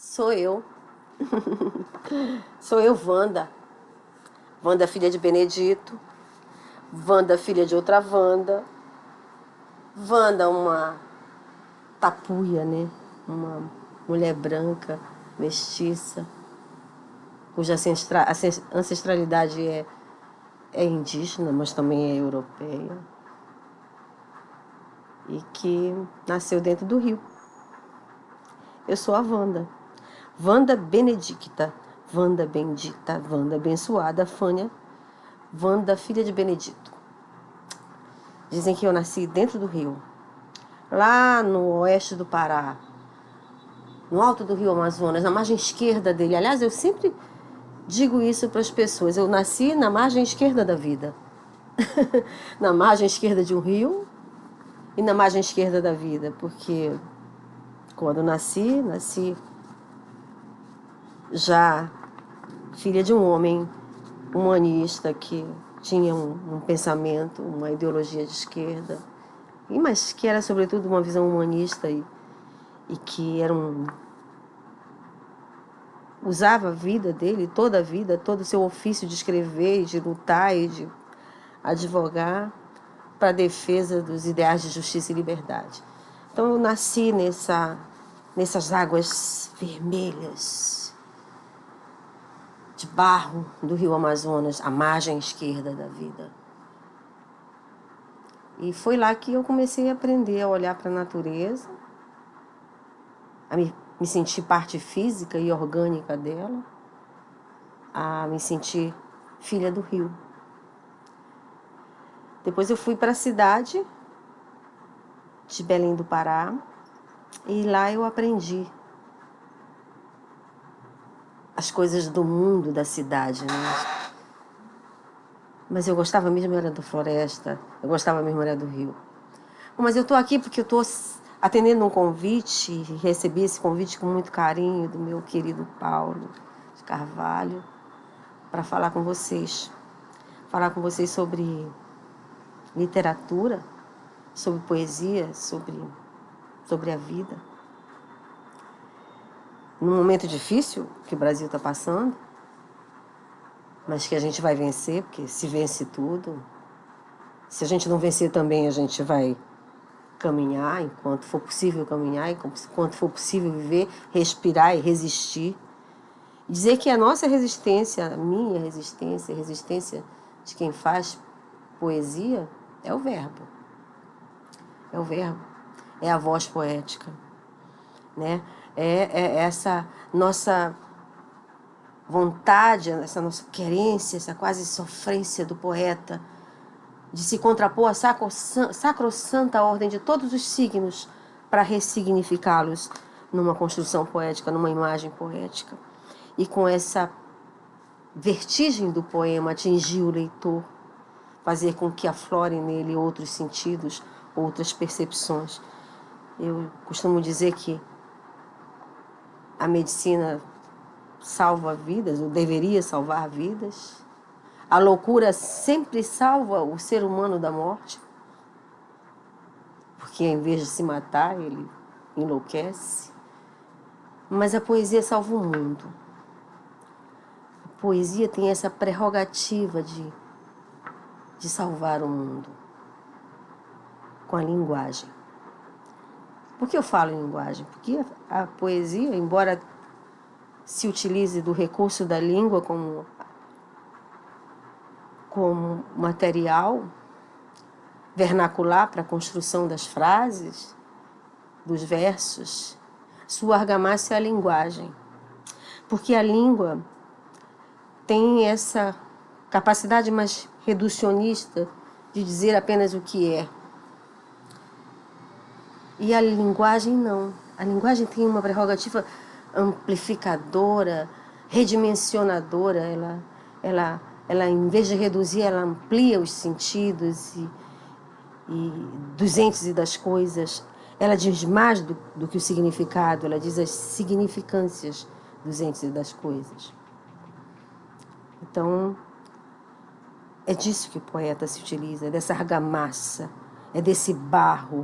Sou eu. Sou eu, Wanda. Wanda, filha de Benedito. Wanda, filha de outra Wanda. Wanda, uma tapuia, né? Uma mulher branca, mestiça, cuja ancestralidade é indígena, mas também é europeia. E que nasceu dentro do Rio. Eu sou a Wanda. Wanda Benedicta, Wanda bendita, Wanda abençoada, Fânia, Wanda filha de Benedito. Dizem que eu nasci dentro do rio, lá no oeste do Pará, no alto do rio Amazonas, na margem esquerda dele. Aliás, eu sempre digo isso para as pessoas, eu nasci na margem esquerda da vida. Na margem esquerda de um rio e na margem esquerda da vida, porque quando nasci já filha de um homem humanista que tinha um pensamento, uma ideologia de esquerda, mas que era sobretudo uma visão humanista e que era usava a vida dele, toda a vida, todo o seu ofício de escrever, de lutar e de advogar para a defesa dos ideais de justiça e liberdade. Então eu nasci nessas águas vermelhas de barro do rio Amazonas, a margem esquerda da vida. E foi lá que eu comecei a aprender a olhar para a natureza, a me sentir parte física e orgânica dela, a me sentir filha do rio. Depois eu fui para a cidade de Belém do Pará e lá eu aprendi as coisas do mundo da cidade, né? Mas eu gostava mesmo era da floresta, eu gostava mesmo era do rio. Mas eu estou aqui porque eu estou atendendo um convite, e recebi esse convite com muito carinho do meu querido Paulo de Carvalho, para falar com vocês. Falar com vocês sobre literatura, sobre poesia, sobre a vida. Num momento difícil que o Brasil está passando, mas que a gente vai vencer, porque se vence tudo. Se a gente não vencer também, a gente vai caminhar enquanto for possível caminhar, enquanto for possível viver, respirar e resistir. Dizer que a nossa resistência, a minha resistência, a resistência de quem faz poesia, é o verbo. É o verbo. É a voz poética, né? É essa nossa vontade, essa nossa querência, essa quase sofrência do poeta de se contrapor à sacrossanta ordem de todos os signos para ressignificá-los numa construção poética, numa imagem poética. E com essa vertigem do poema atingir o leitor, fazer com que aflorem nele outros sentidos, outras percepções. Eu costumo dizer que a medicina salva vidas, ou deveria salvar vidas. A loucura sempre salva o ser humano da morte, porque em vez de se matar, ele enlouquece. Mas a poesia salva o mundo. A poesia tem essa prerrogativa de salvar o mundo com a linguagem. Por que eu falo em linguagem? Porque a poesia, embora se utilize do recurso da língua como material vernacular para a construção das frases, dos versos, sua argamassa é a linguagem. Porque a língua tem essa capacidade mais reducionista de dizer apenas o que é. E a linguagem não. A linguagem tem uma prerrogativa amplificadora, redimensionadora. Ela em vez de reduzir, ela amplia os sentidos e dos entes e das coisas. Ela diz mais do que o significado, ela diz as significâncias dos entes e das coisas. Então, é disso que o poeta se utiliza, é dessa argamassa, é desse barro,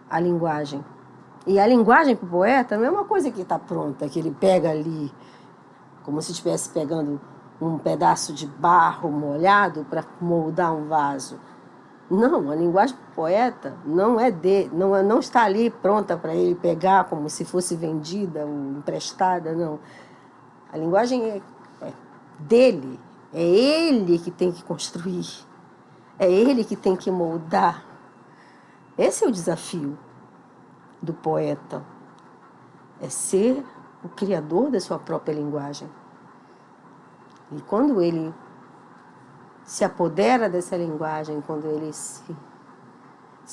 a linguagem. E a linguagem para o poeta não é uma coisa que está pronta, que ele pega ali, como se estivesse pegando um pedaço de barro molhado para moldar um vaso. Não, a linguagem do poeta não está ali pronta para ele pegar como se fosse vendida ou emprestada, não. A linguagem é dele, é ele que tem que construir, é ele que tem que moldar. Esse é o desafio do poeta, é ser o criador da sua própria linguagem. E quando ele se apodera dessa linguagem, quando ele se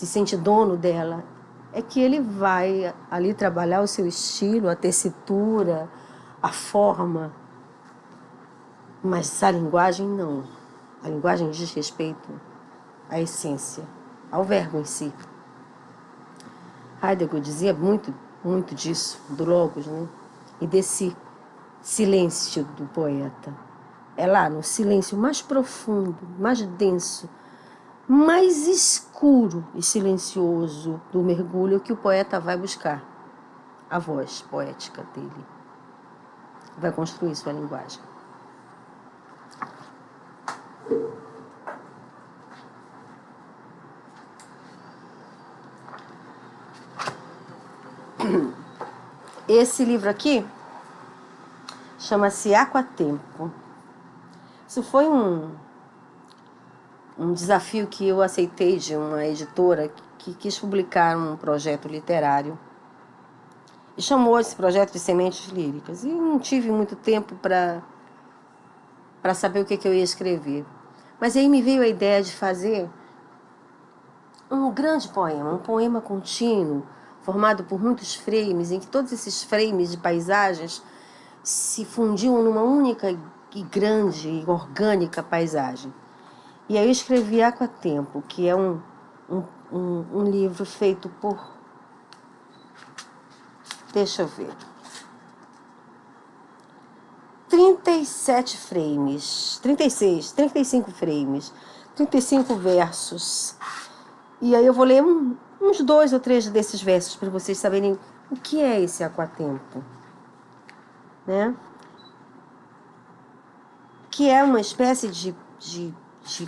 sente dono dela, é que ele vai ali trabalhar o seu estilo, a tessitura, a forma. Mas a linguagem não. A linguagem diz respeito à essência, ao verbo em si. Heidegger dizia muito disso, do logos, né? E desse silêncio do poeta. É lá no silêncio mais profundo, mais denso, mais escuro e silencioso do mergulho que o poeta vai buscar a voz poética dele. Vai construir sua linguagem. Esse livro aqui chama-se Aquatempo. Isso foi um desafio que eu aceitei de uma editora que quis publicar um projeto literário. E chamou esse projeto de Sementes Líricas. E não tive muito tempo para saber o que eu ia escrever. Mas aí me veio a ideia de fazer um grande poema, um poema contínuo, formado por muitos frames, em que todos esses frames de paisagens se fundiam numa única e grande e orgânica paisagem. E aí eu escrevi Aquatempo, que é um livro feito por... Deixa eu ver. 37 frames, 36, 35 frames, 35 versos. E aí eu vou ler uns 2 ou 3 desses versos para vocês saberem o que é esse Aquatempo, né? Que é uma espécie de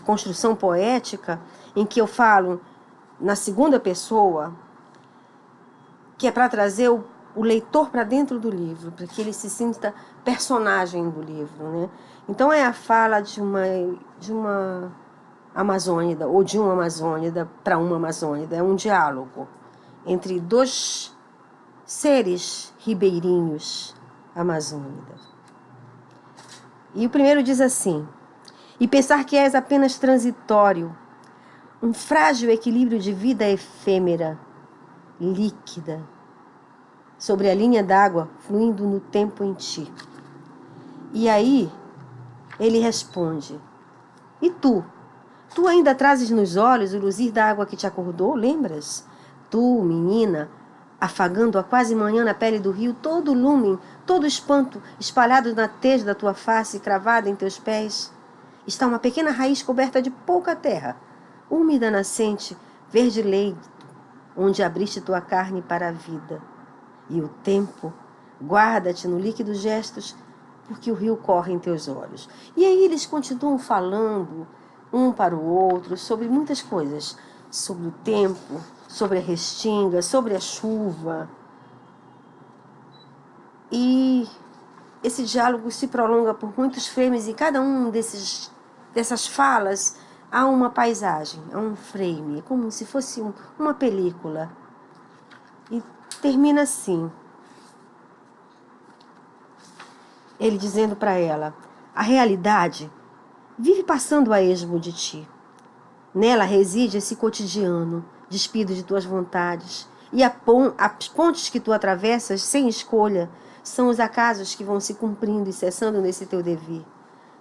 construção poética em que eu falo na segunda pessoa, que é para trazer o leitor para dentro do livro, para que ele se sinta personagem do livro, né? Então é a fala de uma amazônida, ou de uma amazônida para uma amazônida. É um diálogo entre 2 seres ribeirinhos amazônidas. E o primeiro diz assim: e pensar que és apenas transitório, um frágil equilíbrio de vida efêmera, líquida, sobre a linha d'água fluindo no tempo em ti. E aí ele responde: e tu? Tu ainda trazes nos olhos o luzir da água que te acordou, lembras? Tu, menina, afagando a quase manhã na pele do rio todo o lume, todo o espanto espalhado na tez da tua face, cravada em teus pés. Está uma pequena raiz coberta de pouca terra, úmida nascente, verde leito, onde abriste tua carne para a vida. E o tempo, guarda-te no líquido gestos, porque o rio corre em teus olhos. E aí eles continuam falando um para o outro sobre muitas coisas, sobre o tempo, sobre a restinga, sobre a chuva. E esse diálogo se prolonga por muitos frames, e cada um dessas falas há uma paisagem, há um frame, como se fosse uma película. E termina assim, ele dizendo para ela: a realidade vive passando a esmo de ti. Nela reside esse cotidiano, despido de tuas vontades. E as pontes que tu atravessas sem escolha são os acasos que vão se cumprindo e cessando nesse teu devir.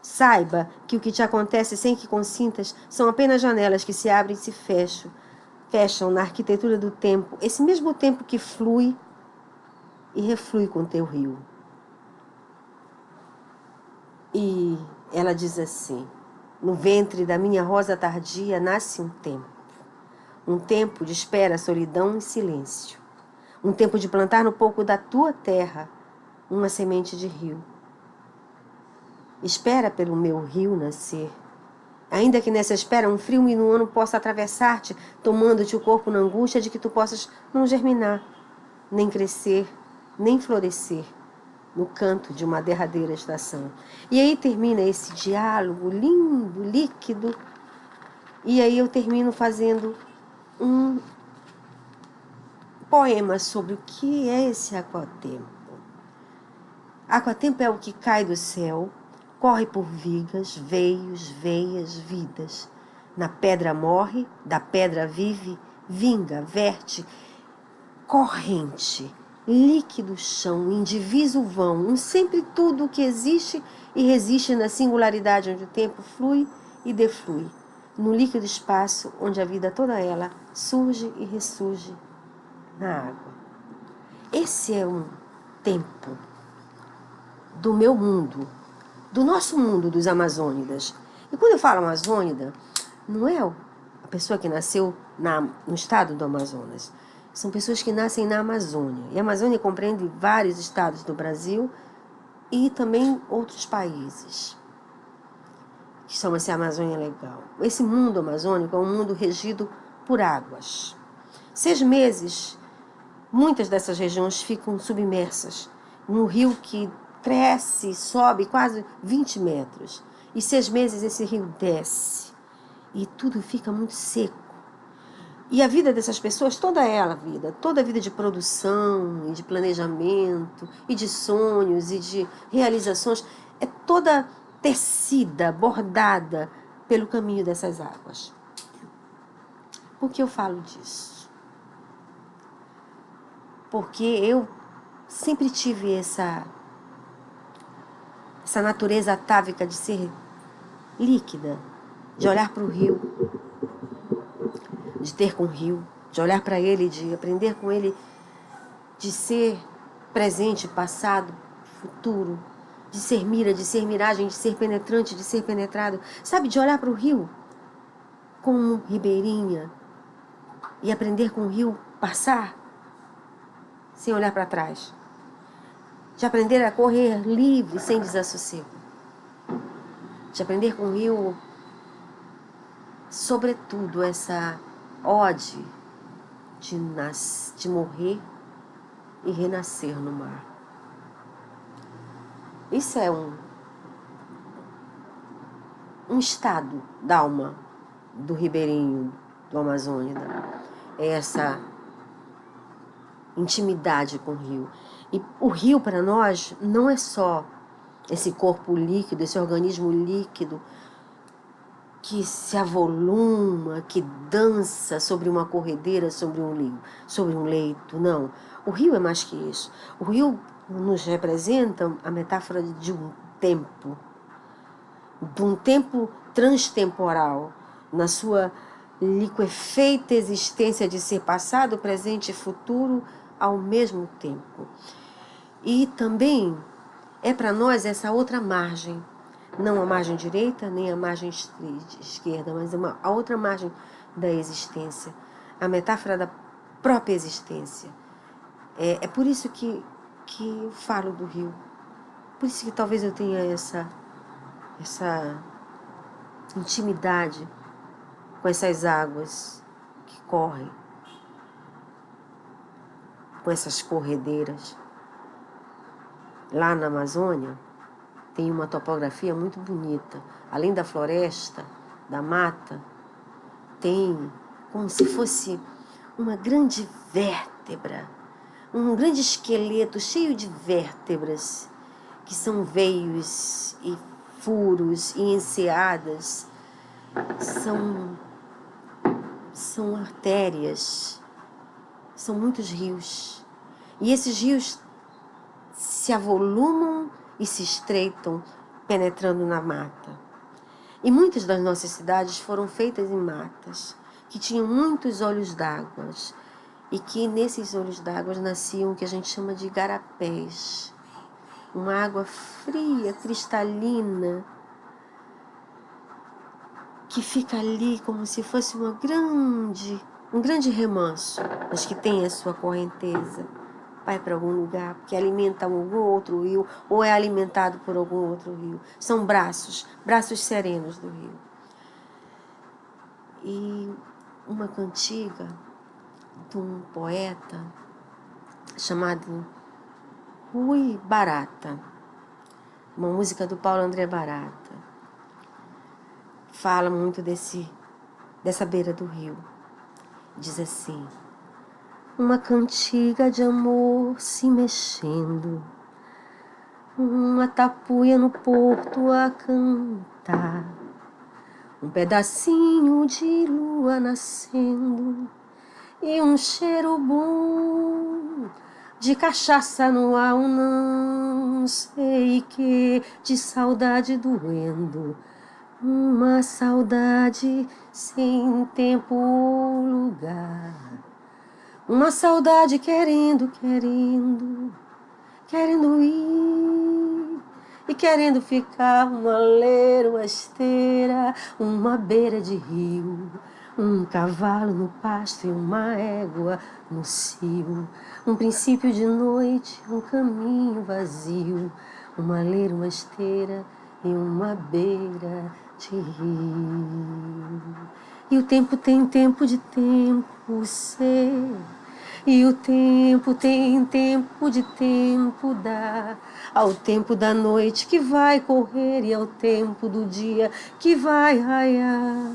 Saiba que o que te acontece sem que consintas são apenas janelas que se abrem e se fecham na arquitetura do tempo, esse mesmo tempo que flui e reflui com teu rio. E ela diz assim: no ventre da minha rosa tardia nasce um tempo de espera, solidão e silêncio. Um tempo de plantar no pouco da tua terra uma semente de rio. Espera pelo meu rio nascer. Ainda que nessa espera um frio minuano possa atravessar-te, tomando-te o corpo na angústia de que tu possas não germinar, nem crescer, nem florescer no canto de uma derradeira estação. E aí termina esse diálogo lindo, líquido, e aí eu termino fazendo um poema sobre o que é esse aquatempo. Aquatempo é o que cai do céu, corre por vigas, veios, veias, vidas. Na pedra morre, da pedra vive, vinga, verte, corrente, líquido chão, indiviso vão, um sempre tudo que existe e resiste na singularidade onde o tempo flui e deflui, no líquido espaço onde a vida toda ela surge e ressurge na água. Esse é um tempo do meu mundo, do nosso mundo dos amazônidas. E quando eu falo amazônida, não é a pessoa que nasceu no estado do Amazonas. São pessoas que nascem na Amazônia. E a Amazônia compreende vários estados do Brasil e também outros países. Que chama-se Amazônia Legal. Esse mundo amazônico é um mundo regido por águas. 6 meses, muitas dessas regiões ficam submersas num rio que cresce e sobe quase 20 metros. E 6 meses esse rio desce. E tudo fica muito seco. E a vida dessas pessoas, toda a vida de produção, e de planejamento, e de sonhos, e de realizações, é toda tecida, bordada pelo caminho dessas águas. Por que eu falo disso? Porque eu sempre tive essa natureza atávica de ser líquida, de olhar para o rio, de ter com o rio, de olhar para ele, de aprender com ele, de ser presente, passado, futuro, de ser mira, de ser miragem, de ser penetrante, de ser penetrado. Sabe, de olhar para o rio como ribeirinha e aprender com o rio passar sem olhar para trás. De aprender a correr livre, sem desassossego. De aprender com o rio, sobretudo, essa ode de morrer e renascer no mar. Isso é um estado da alma do ribeirinho, do amazônida. É essa intimidade com o rio. E o rio, para nós, não é só esse corpo líquido, esse organismo líquido que se avoluma, que dança sobre uma corredeira, sobre um leito. Não. O rio é mais que isso. O rio nos representa a metáfora de um tempo transtemporal, na sua liquefeita existência de ser passado, presente e futuro ao mesmo tempo. E também é para nós essa outra margem, não a margem direita, nem a margem esquerda, mas a outra margem da existência, a metáfora da própria existência. É por isso que eu falo do rio. Por isso que talvez eu tenha essa intimidade com essas águas que correm, com essas corredeiras. Lá na Amazônia tem uma topografia muito bonita. Além da floresta, da mata, tem como se fosse uma grande vértebra, um grande esqueleto cheio de vértebras, que são veios e furos e enseadas, são artérias, são muitos rios. E esses rios se avolumam e se estreitam, penetrando na mata. E muitas das nossas cidades foram feitas em matas, que tinham muitos olhos d'água, e que nesses olhos d'água nasciam o que a gente chama de igarapés. Uma água fria, cristalina, que fica ali como se fosse uma grande um grande remanso, mas que tem a sua correnteza. Vai para algum lugar, que alimenta algum outro rio, ou é alimentado por algum outro rio. São braços serenos do rio. E uma cantiga de um poeta chamado Rui Barata, uma música do Paulo André Barata, fala muito dessa beira do rio. Diz assim: uma cantiga de amor se mexendo, uma tapuia no porto a cantar, um pedacinho de lua nascendo e um cheiro bom de cachaça no ar, não sei que, de saudade doendo, uma saudade sem tempo ou lugar, uma saudade querendo ir e querendo ficar, uma leira, uma esteira, uma beira de rio, um cavalo no pasto e uma égua no cio, um princípio de noite, um caminho vazio, uma leira, uma esteira e uma beira de rio. E o tempo tem tempo de tempo ser, e o tempo tem tempo de tempo dar, ao tempo da noite que vai correr e ao tempo do dia que vai raiar.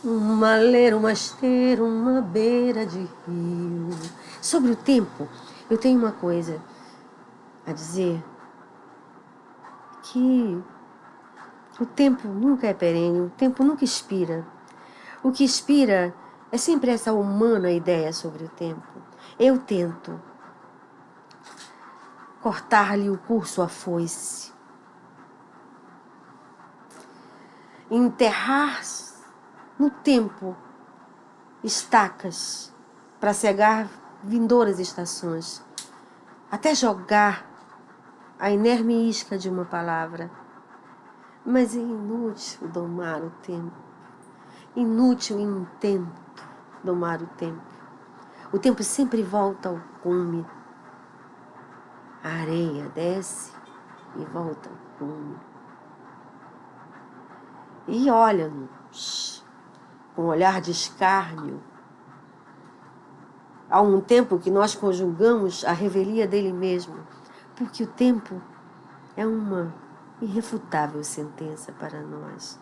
Uma leira, uma esteira, uma beira de rio. Sobre o tempo, eu tenho uma coisa a dizer, que o tempo nunca é perene, o tempo nunca expira. O que expira é sempre essa humana ideia sobre o tempo. Eu tento cortar-lhe o curso à foice, enterrar no tempo estacas para cegar vindouras estações, até jogar a inerme isca de uma palavra. Mas é inútil domar o tempo, inútil intento domar o tempo. O tempo sempre volta ao cume. A areia desce e volta ao cume. E olha-nos com um olhar de escárnio. Há um tempo que nós conjugamos a revelia dele mesmo, porque o tempo é uma irrefutável sentença para nós.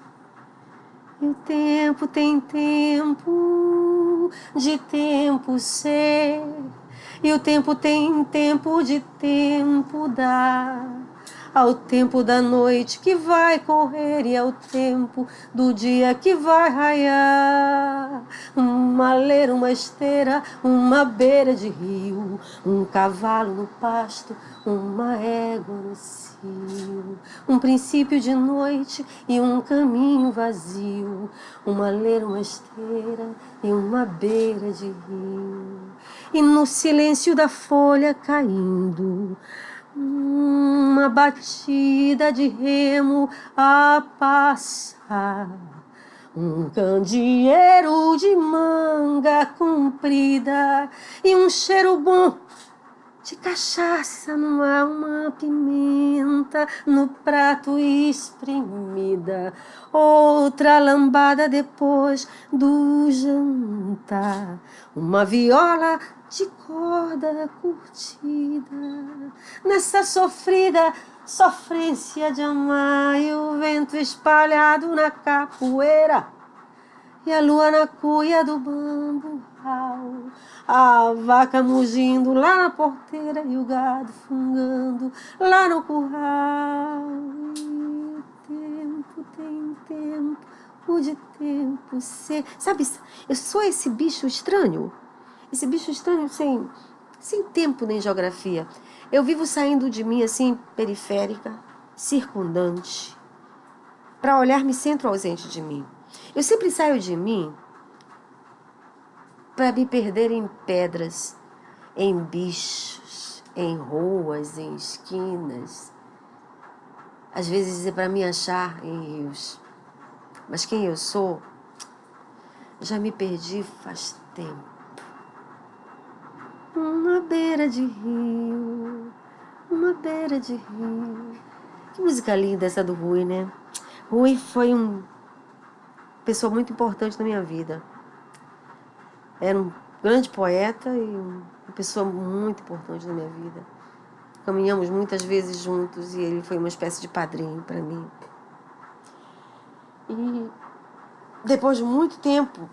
E o tempo tem tempo de tempo ser, e o tempo tem tempo de tempo dar, ao tempo da noite que vai correr e ao tempo do dia que vai raiar. Uma leira, uma esteira, uma beira de rio, um cavalo no pasto, uma égua no cio, um princípio de noite e um caminho vazio, uma leira, uma esteira e uma beira de rio. E no silêncio da folha caindo, uma batida de remo a passar, um candeeiro de manga comprida e um cheiro bom de cachaça no ar, uma pimenta no prato espremida, outra lambada depois do jantar, uma viola de corda curtida, nessa sofrida sofrência de amar, e o vento espalhado na capoeira, e a lua na cuia do bambural, a vaca mugindo lá na porteira e o gado fungando lá no curral. E o tempo tem tempo de tempo ser. Sabe, eu sou esse bicho estranho sem tempo nem geografia. Eu vivo saindo de mim assim, periférica, circundante, para olhar-me centro ausente de mim. Eu sempre saio de mim para me perder em pedras, em bichos, em ruas, em esquinas. Às vezes é para me achar em rios. Mas quem eu sou, já me perdi faz tempo. Uma beira de rio, uma beira de rio. Que música linda essa do Rui, né? Rui foi uma pessoa muito importante na minha vida. Era um grande poeta e uma pessoa muito importante na minha vida. Caminhamos muitas vezes juntos e ele foi uma espécie de padrinho para mim. E depois de muito tempo,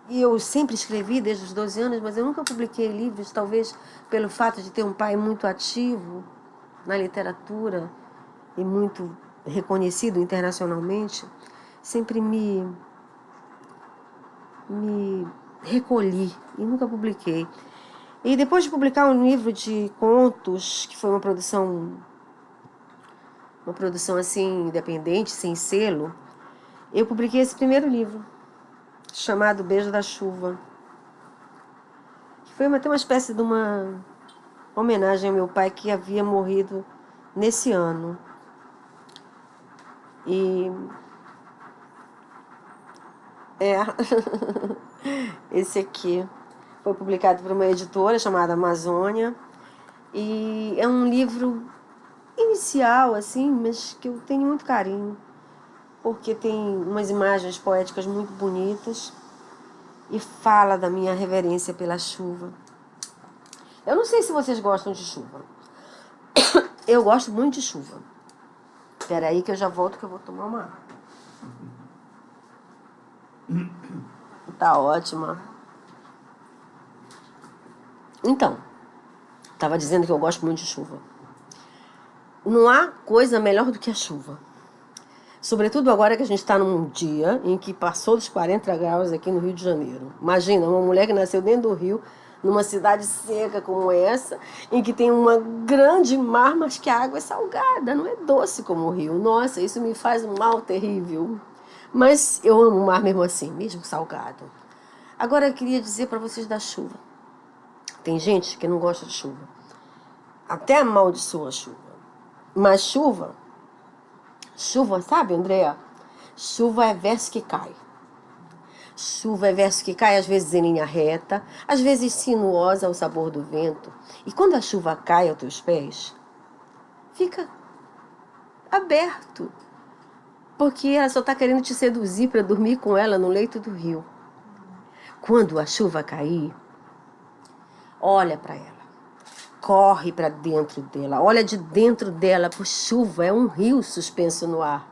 e eu sempre escrevi desde os 12 anos, mas eu nunca publiquei livros, talvez pelo fato de ter um pai muito ativo na literatura e muito reconhecido internacionalmente, sempre me recolhi e nunca publiquei. E depois de publicar um livro de contos, que foi uma produção assim, independente, sem selo, eu publiquei esse primeiro livro, chamado Beijo da Chuva. Que foi até uma espécie de uma homenagem ao meu pai, que havia morrido nesse ano. E esse aqui foi publicado por uma editora chamada Amazônia. E é um livro inicial, assim, mas que eu tenho muito carinho, porque tem umas imagens poéticas muito bonitas e fala da minha reverência pela chuva. Eu não sei se vocês gostam de chuva. Eu gosto muito de chuva. Espera aí que eu já volto, que eu vou tomar uma água. Tá ótima. Então, estava dizendo que eu gosto muito de chuva. Não há coisa melhor do que a chuva. Sobretudo agora que a gente está num dia em que passou dos 40 graus aqui no Rio de Janeiro. Imagina, uma mulher que nasceu dentro do Rio, numa cidade seca como essa, em que tem uma grande mar, mas que a água é salgada, não é doce como o rio. Nossa, isso me faz um mal terrível. Mas eu amo o mar mesmo assim, mesmo salgado. Agora eu queria dizer para vocês da chuva. Tem gente que não gosta de chuva. Até amaldiçoa a chuva. Mas chuva, sabe, Andréa? Chuva é verso que cai. Chuva é verso que cai, às vezes em linha reta, às vezes sinuosa ao sabor do vento. E quando a chuva cai aos teus pés, fica aberto. Porque ela só está querendo te seduzir para dormir com ela no leito do rio. Quando a chuva cair, olha para ela. Corre para dentro dela. Olha de dentro dela, por chuva. É um rio suspenso no ar.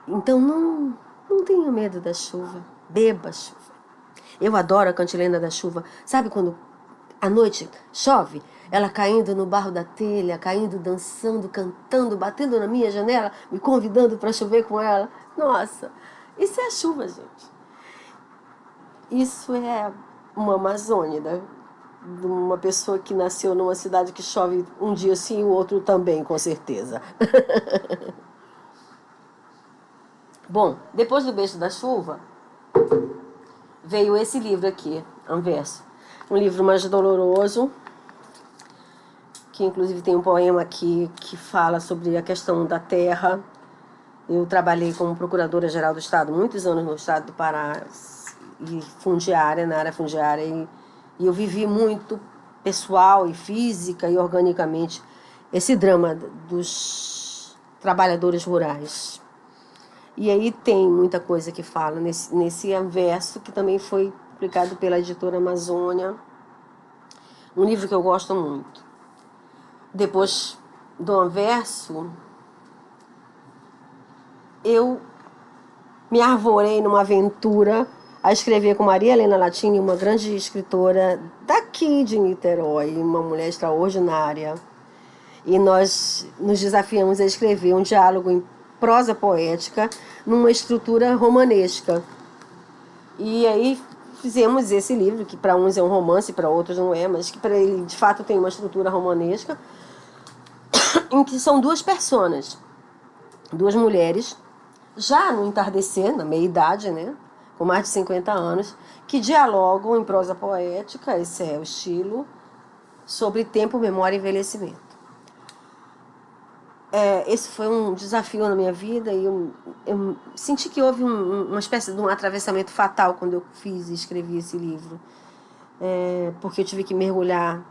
Então não tenha medo da chuva. Beba a chuva. Eu adoro a cantilena da chuva. Sabe quando à noite chove? Ela caindo no barro da telha, caindo, dançando, cantando, batendo na minha janela, me convidando para chover com ela. Nossa, isso é a chuva, gente. Isso é uma Amazônia, né? De uma pessoa que nasceu numa cidade que chove um dia sim e o outro também, com certeza. Bom, depois do Beijo da Chuva, veio esse livro aqui, Anverso. Um livro mais doloroso, que inclusive tem um poema aqui que fala sobre a questão da terra. Eu trabalhei como procuradora-geral do Estado, muitos anos no Estado do Pará, e fundiária, na área fundiária, e eu vivi muito pessoal e física e organicamente esse drama dos trabalhadores rurais. E aí tem muita coisa que fala nesse Anverso, que também foi publicado pela editora Amazônia, um livro que eu gosto muito. Depois do Anverso, eu me arvorei numa aventura a escrever com Maria Helena Latini, uma grande escritora daqui de Niterói, uma mulher extraordinária. E nós nos desafiamos a escrever um diálogo em prosa poética numa estrutura romanesca. E aí fizemos esse livro, que para uns é um romance, para outros não é, mas que para ele de fato tem uma estrutura romanesca, em que são duas personas, duas mulheres, já no entardecer, na meia-idade, né, com mais de 50 anos, que dialogam em prosa poética, esse é o estilo, sobre tempo, memória e envelhecimento. esse foi um desafio na minha vida e eu senti que houve uma espécie de um atravessamento fatal quando eu fiz e escrevi esse livro. Porque eu tive que mergulhar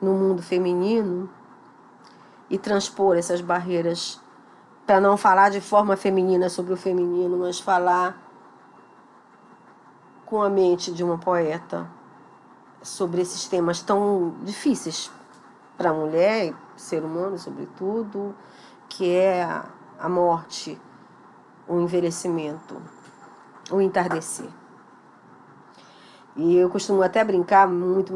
no mundo feminino e transpor essas barreiras para não falar de forma feminina sobre o feminino, mas falar com a mente de uma poeta sobre esses temas tão difíceis para a mulher e ser humano, sobretudo, que é a morte, o envelhecimento, o entardecer. E eu costumo até brincar muito,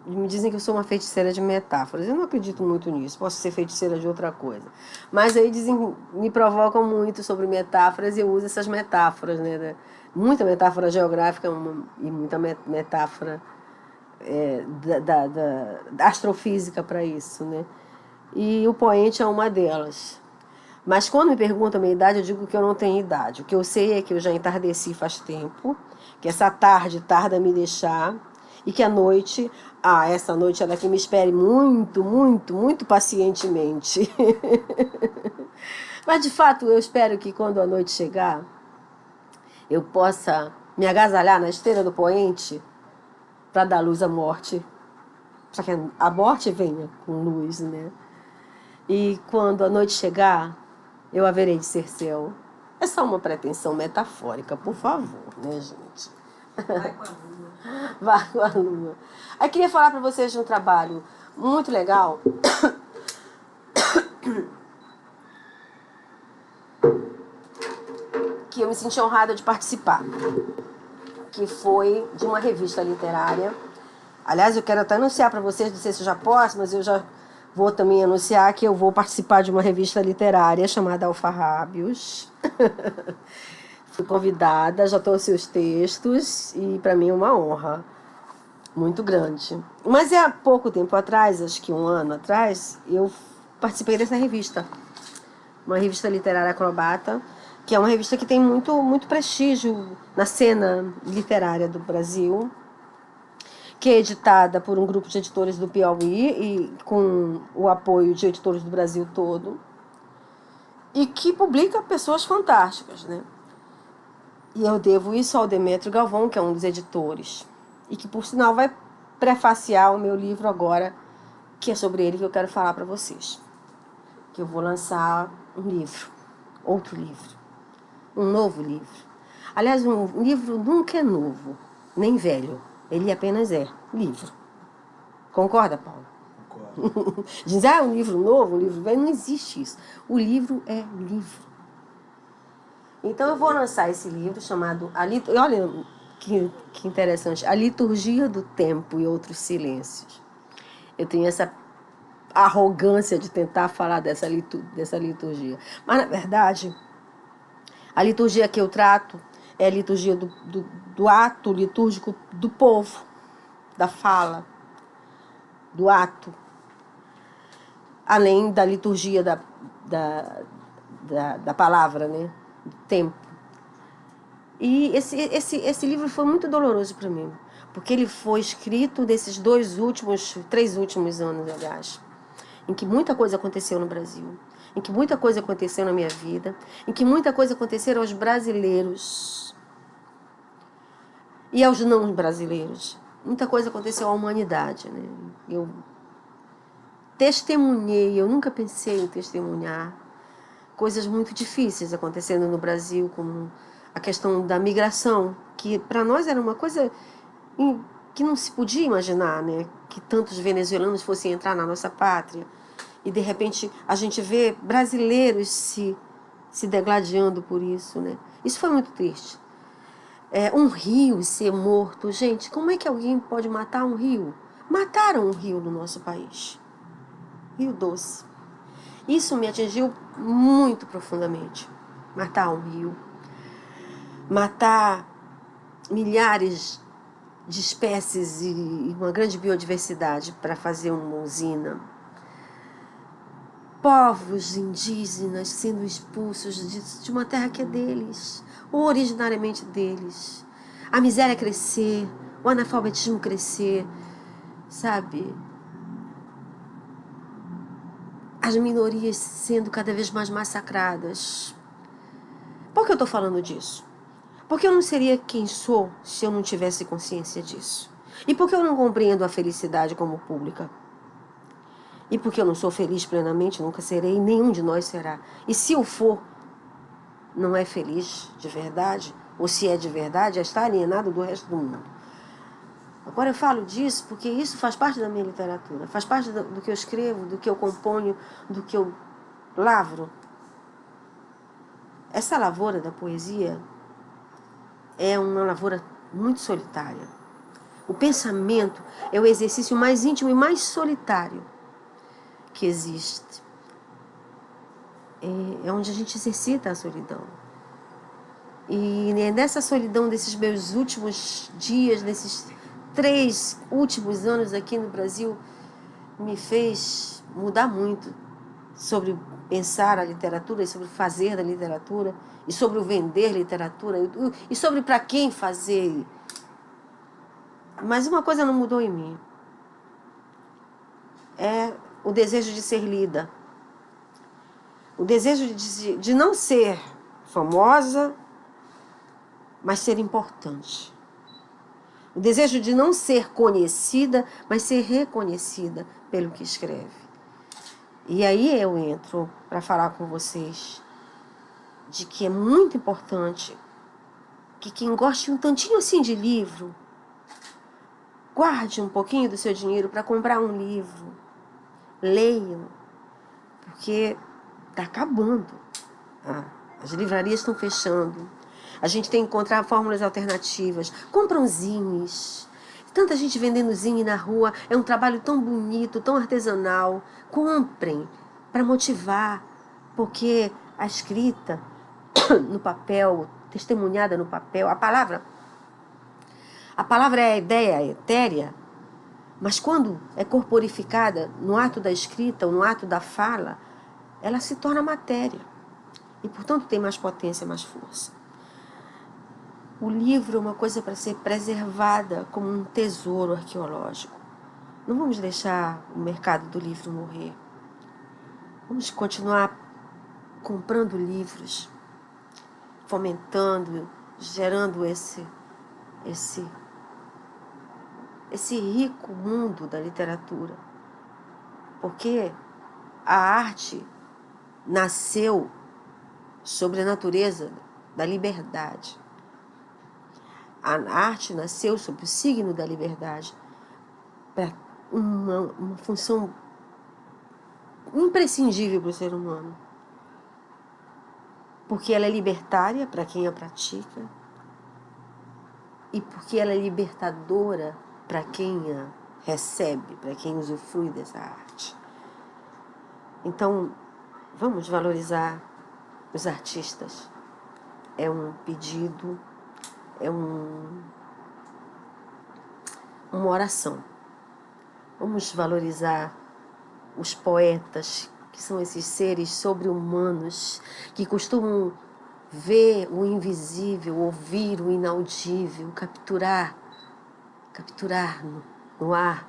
me dizem que eu sou uma feiticeira de metáforas. Eu não acredito muito nisso, posso ser feiticeira de outra coisa. Mas aí me provocam muito sobre metáforas e eu uso essas metáforas, né? Muita metáfora geográfica e muita metáfora da astrofísica para isso, né? E o poente é uma delas. Mas quando me perguntam a minha idade, eu digo que eu não tenho idade. O que eu sei é que eu já entardeci faz tempo, que essa tarde tarda a me deixar, e que a noite, essa noite ela que me espere muito, muito, muito pacientemente. Mas de fato eu espero que quando a noite chegar, eu possa me agasalhar na esteira do poente para dar luz à morte, para que a morte venha com luz, né? E quando a noite chegar, eu haverei de ser seu. É só uma pretensão metafórica, por favor, né, gente? Vai com a lua. Vai com a lua. Aí queria falar para vocês de um trabalho muito legal. Que eu me senti honrada de participar. Que foi de uma revista literária. Aliás, eu quero até anunciar para vocês, não sei se eu já posso, mas eu já vou também anunciar que eu vou participar de uma revista literária chamada Alfarrábios. Fui convidada, já trouxe os textos e para mim é uma honra muito grande. Mas há pouco tempo atrás, acho que 1 ano atrás, eu participei dessa revista. Uma revista literária acrobata, que é uma revista que tem muito, muito prestígio na cena literária do Brasil, que é editada por um grupo de editores do Piauí e com o apoio de editores do Brasil todo, e que publica pessoas fantásticas, né? E eu devo isso ao Demétrio Galvão, que é um dos editores, e que, por sinal, vai prefaciar o meu livro agora, que é sobre ele que eu quero falar para vocês. Que eu vou lançar um livro, outro livro, um novo livro. Aliás, um livro nunca é novo, nem velho. Ele apenas é livro. Concorda, Paulo? Concordo. Diz, um livro novo, um livro velho, não existe isso. O livro é livro. Então eu vou lançar esse livro chamado... Olha que interessante. A Liturgia do Tempo e Outros Silêncios. Eu tenho essa arrogância de tentar falar dessa liturgia. Mas, na verdade, a liturgia que eu trato é a liturgia do ato litúrgico do povo, da fala, do ato, além da liturgia da palavra, né? Do tempo. E esse livro foi muito doloroso para mim, porque ele foi escrito desses 3 últimos anos, aliás, em que muita coisa aconteceu no Brasil, em que muita coisa aconteceu na minha vida, em que muita coisa aconteceu aos brasileiros e aos não brasileiros. Muita coisa aconteceu à humanidade, né? Eu testemunhei, eu nunca pensei em testemunhar coisas muito difíceis acontecendo no Brasil, como a questão da migração, que para nós era uma coisa que não se podia imaginar, né? Que tantos venezuelanos fossem entrar na nossa pátria. E, de repente, a gente vê brasileiros se degladiando por isso, né? Isso foi muito triste. Um rio ser morto. Gente, como é que alguém pode matar um rio? Mataram um rio no nosso país. Rio Doce. Isso me atingiu muito profundamente. Matar um rio. Matar milhares de espécies e uma grande biodiversidade para fazer uma usina. Povos indígenas sendo expulsos de uma terra que é deles, originariamente deles. A miséria crescer, o analfabetismo crescer, sabe? as minorias sendo cada vez mais massacradas. Por que eu estou falando disso? Porque eu não seria quem sou se eu não tivesse consciência disso. E porque eu não compreendo a felicidade como pública. E porque eu não sou feliz plenamente, nunca serei, nenhum de nós será. E se eu for, não é feliz de verdade, ou se é de verdade, está alienado do resto do mundo. Agora eu falo disso porque isso faz parte da minha literatura, faz parte do que eu escrevo, do que eu componho, do que eu lavro. Essa lavoura da poesia é uma lavoura muito solitária. O pensamento é o exercício mais íntimo e mais solitário que existe. É onde a gente exercita a solidão. E nessa solidão desses meus últimos dias, desses 3 últimos anos aqui no Brasil, me fez mudar muito sobre pensar a literatura e sobre fazer da literatura e sobre o vender literatura e sobre para quem fazer. Mas uma coisa não mudou em mim. É o desejo de ser lida. O desejo de não ser famosa, mas ser importante. O desejo de não ser conhecida, mas ser reconhecida pelo que escreve. E aí eu entro para falar com vocês de que é muito importante que quem goste um tantinho assim de livro, guarde um pouquinho do seu dinheiro para comprar um livro. Leiam, porque está acabando. As livrarias estão fechando. A gente tem que encontrar fórmulas alternativas. Compram zines. Tanta gente vendendo zine na rua. É um trabalho tão bonito, tão artesanal. Comprem para motivar. Porque a escrita no papel, testemunhada no papel, a palavra é a ideia etérea, mas quando é corporificada no ato da escrita ou no ato da fala, ela se torna matéria. E, portanto, tem mais potência, mais força. O livro é uma coisa para ser preservada como um tesouro arqueológico. Não vamos deixar o mercado do livro morrer. Vamos continuar comprando livros, fomentando, gerando esse rico mundo da literatura. Porque a arte nasceu sobre a natureza da liberdade. A arte nasceu sob o signo da liberdade para uma função imprescindível para o ser humano. Porque ela é libertária para quem a pratica e porque ela é libertadora para quem a recebe, para quem usufrui dessa arte. Então, vamos valorizar os artistas. É um pedido, é uma oração. Vamos valorizar os poetas, que são esses seres sobre-humanos, que costumam ver o invisível, ouvir o inaudível, capturar no ar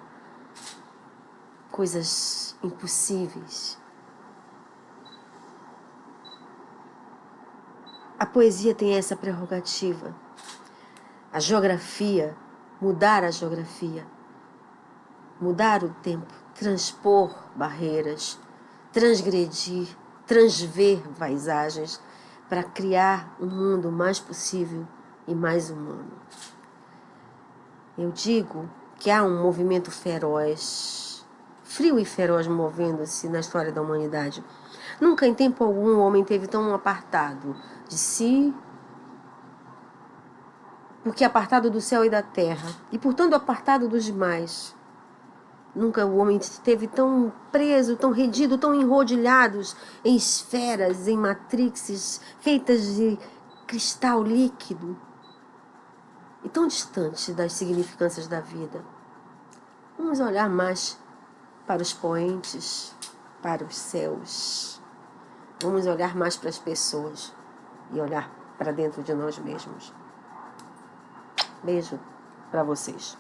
coisas impossíveis. A poesia tem essa prerrogativa. A geografia, mudar a geografia, mudar o tempo, transpor barreiras, transgredir, transver paisagens para criar um mundo mais possível e mais humano. Eu digo que há um movimento feroz, frio e feroz movendo-se na história da humanidade. Nunca em tempo algum o homem teve tão apartado de si, porque apartado do céu e da terra, e portanto apartado dos demais. Nunca o homem esteve tão preso, tão redido, tão enrodilhados em esferas, em matrixes feitas de cristal líquido e tão distante das significâncias da vida. Vamos olhar mais para os poentes, para os céus. Vamos olhar mais para as pessoas e olhar para dentro de nós mesmos. Beijo para vocês.